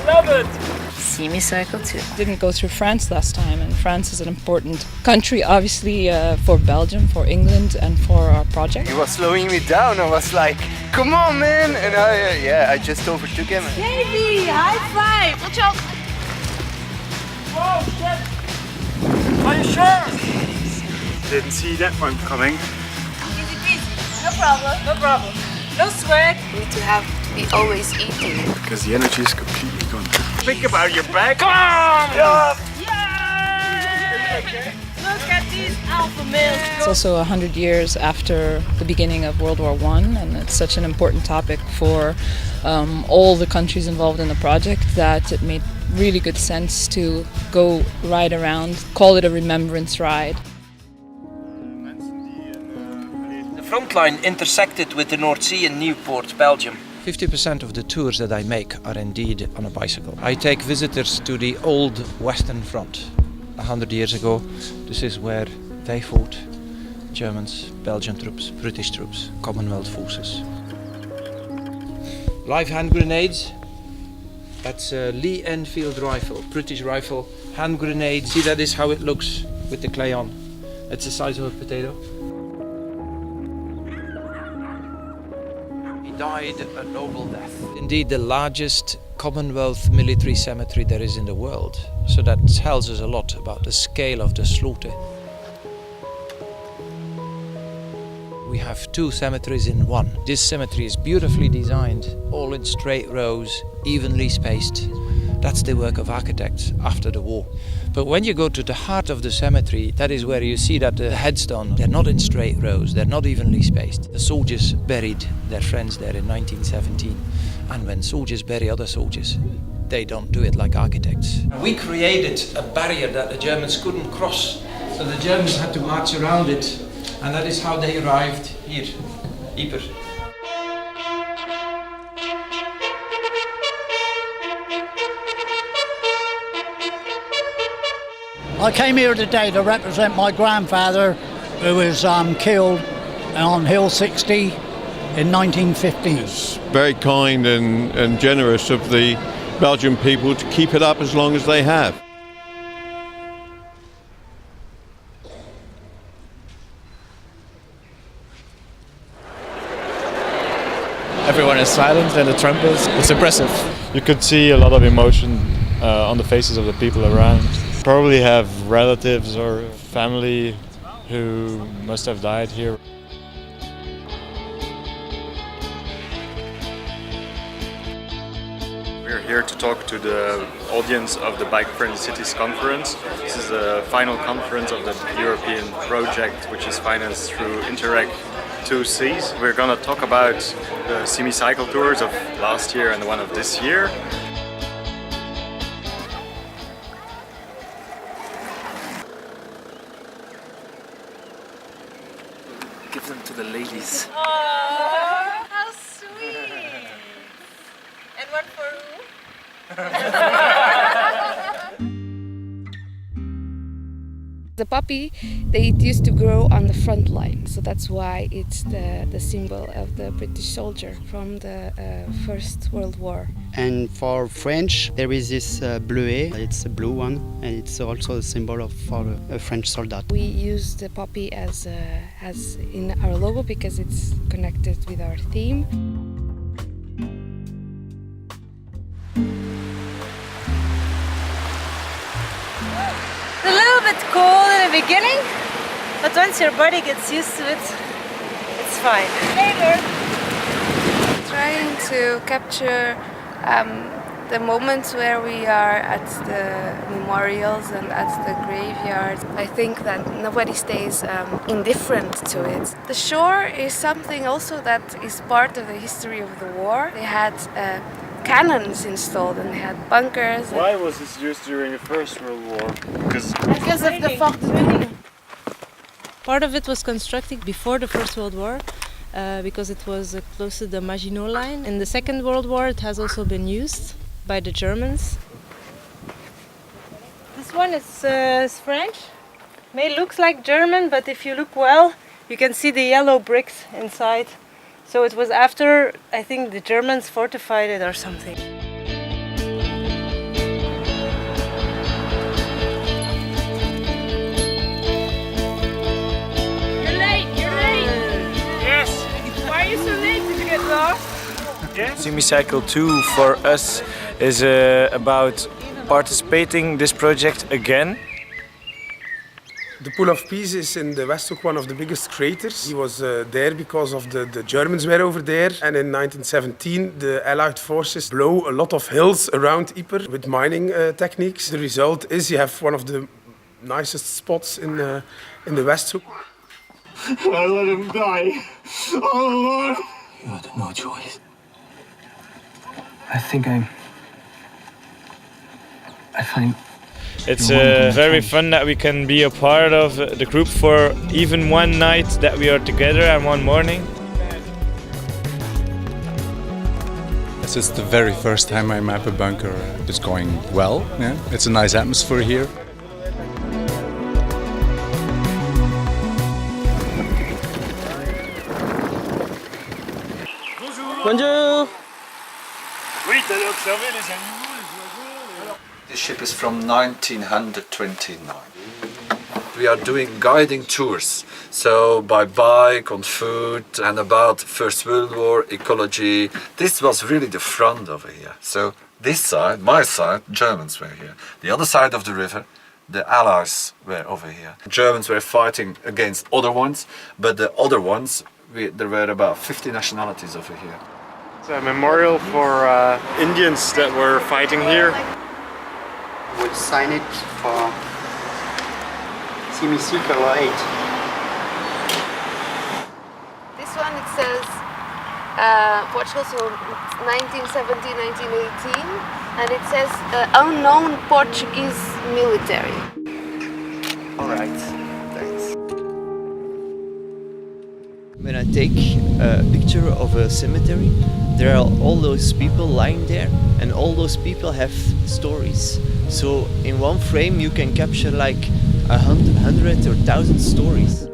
Love it! SeaMeCycle too. Didn't go through France last time, and France is an important country, obviously, for Belgium, for England, and for our project. He was slowing me down. I was like, "Come on, man!" And I just overtook him. Baby, high five! Watch out! Whoa, shit! Are you sure? Didn't see that one coming. Easy peasy. No problem. No problem. No sweat. You need to have to be always eating. Because the energy is completely gone. Think about your back. Come on! Yeah! Yay! Look at these alpha males. It's also 100 years after the beginning of World War I, and it's such an important topic for all the countries involved in the project that it made really good sense to go ride around, call it a remembrance ride. The front line intersected with the North Sea in Newport, Belgium. 50% of the tours that I make are indeed on a bicycle. I take visitors to the old Western Front. 100 years ago, this is where they fought. Germans, Belgian troops, British troops, Commonwealth forces. Live hand grenades. That's a Lee Enfield rifle, British rifle. Hand grenade. See, that is how it looks with the clay on. It's the size of a potato. He died a noble death. Indeed, the largest Commonwealth military cemetery there is in the world. So that tells us a lot about the scale of the slaughter. We have two cemeteries in one. This cemetery is beautifully designed, all in straight rows, evenly spaced. That's the work of architects after the war. But when you go to the heart of the cemetery, that is where you see that the headstones, they're not in straight rows, they're not evenly spaced. The soldiers buried their friends there in 1917. And when soldiers bury other soldiers, they don't do it like architects. We created a barrier that the Germans couldn't cross. So the Germans had to march around it. And that is how they arrived here, Ypres. I came here today to represent my grandfather who was killed on Hill 60 in 1950. It's very kind and generous of the Belgian people to keep it up as long as they have. Everyone is silent and the trumpets. It's impressive. You could see a lot of emotion on the faces of the people around. Probably have relatives or family who must have died here. We're here to talk to the audience of the Bike Friendly Cities Conference. This is the final conference of the European project, which is financed through Interreg 2Cs. We're going to talk about the SeaMeCycle tours of last year and the one of this year. Give them to the ladies. Oh, how sweet! And one for who? The poppy, it used to grow on the front line, so that's why it's the symbol of the British soldier from the First World War. And for French, there is this bleuet, it's a blue one, and it's also a symbol for a French soldier. We use the poppy as in our logo because it's connected with our theme. It's a little bit cold in the beginning, but once your body gets used to it, it's fine. Later. Trying to capture the moments where we are at the memorials and at the graveyards. I think that nobody stays indifferent to it. The shore is something also that is part of the history of the war. They had cannons installed and they had bunkers. Why was this used during the First World War? Because of the Fort de Ville. Part of it was constructed before the First World War because it was close to the Maginot Line. In the Second World War it has also been used by the Germans. This one is French. May look like German, but if you look well, you can see the yellow bricks inside. So it was after, I think, the Germans fortified it or something. SeaMeCycle 2 for us is about participating in this project again. The Pool of Peace is in the West Hook, one of the biggest craters. He was there because of the Germans were over there. And in 1917, the Allied forces blow a lot of hills around Ypres with mining techniques. The result is you have one of the nicest spots in the West Hook. I let him die. Oh Lord! You had no choice. I find it's very fun that we can be a part of the group for even one night that we are together and one morning. This is the very first time I'm at the bunker. It's going well. Yeah? It's a nice atmosphere here. Bonjour! This ship is from 1929. We are doing guiding tours, so by bike, on foot, and about First World War, ecology. This was really the front over here. So this side, my side, Germans were here. The other side of the river, the Allies were over here. Germans were fighting against other ones, but the other ones, there were about 50 nationalities over here. It's a memorial for Indians that were fighting here. We'll sign it for SeaMeCycle 8. This one it says Portugal, so 1917-1918, and it says unknown Portuguese military. All right, thanks. When I take a picture of a cemetery, there are all those people lying there, and all those people have stories. So in one frame you can capture like 100 or 1,000 stories.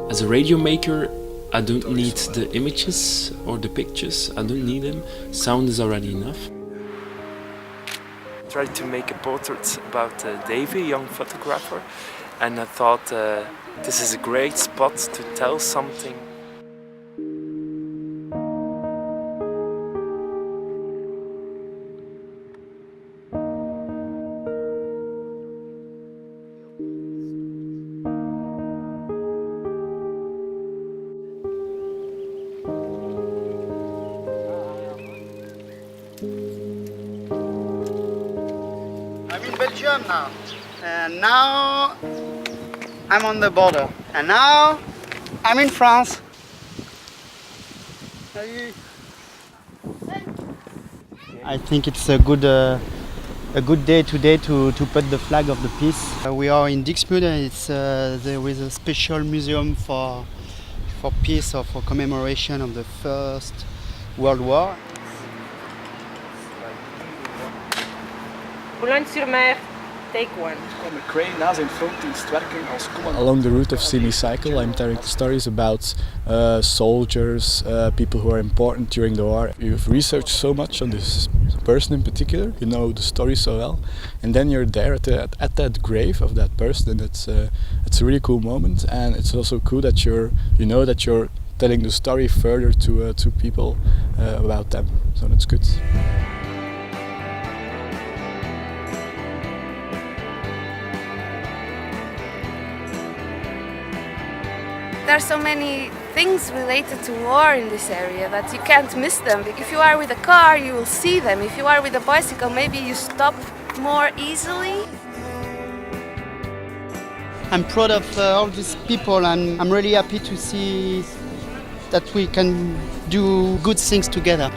As a radio maker, I don't need the images or the pictures, I don't need them. Sound is already enough. I tried to make a portrait about Davy, a young photographer, and I thought this is a great spot to tell something. I'm in Belgium now, and now I'm on the border, and now I'm in France. I think it's a good day today to put the flag of the peace. We are in Dixmude, and there is a special museum for peace or for commemoration of the First World War. Boulogne-sur-Mer, take one. Along the route of SeaMeCycle, I'm telling stories about soldiers, people who are important during the war. You've researched so much on this person in particular, you know the story so well, and then you're there at that grave of that person, and it's a really cool moment, and it's also cool that you're telling the story further to people about them, so that's good. There are so many things related to war in this area that you can't miss them. If you are with a car, you will see them. If you are with a bicycle, maybe you stop more easily. I'm proud of all these people, and I'm really happy to see that we can do good things together.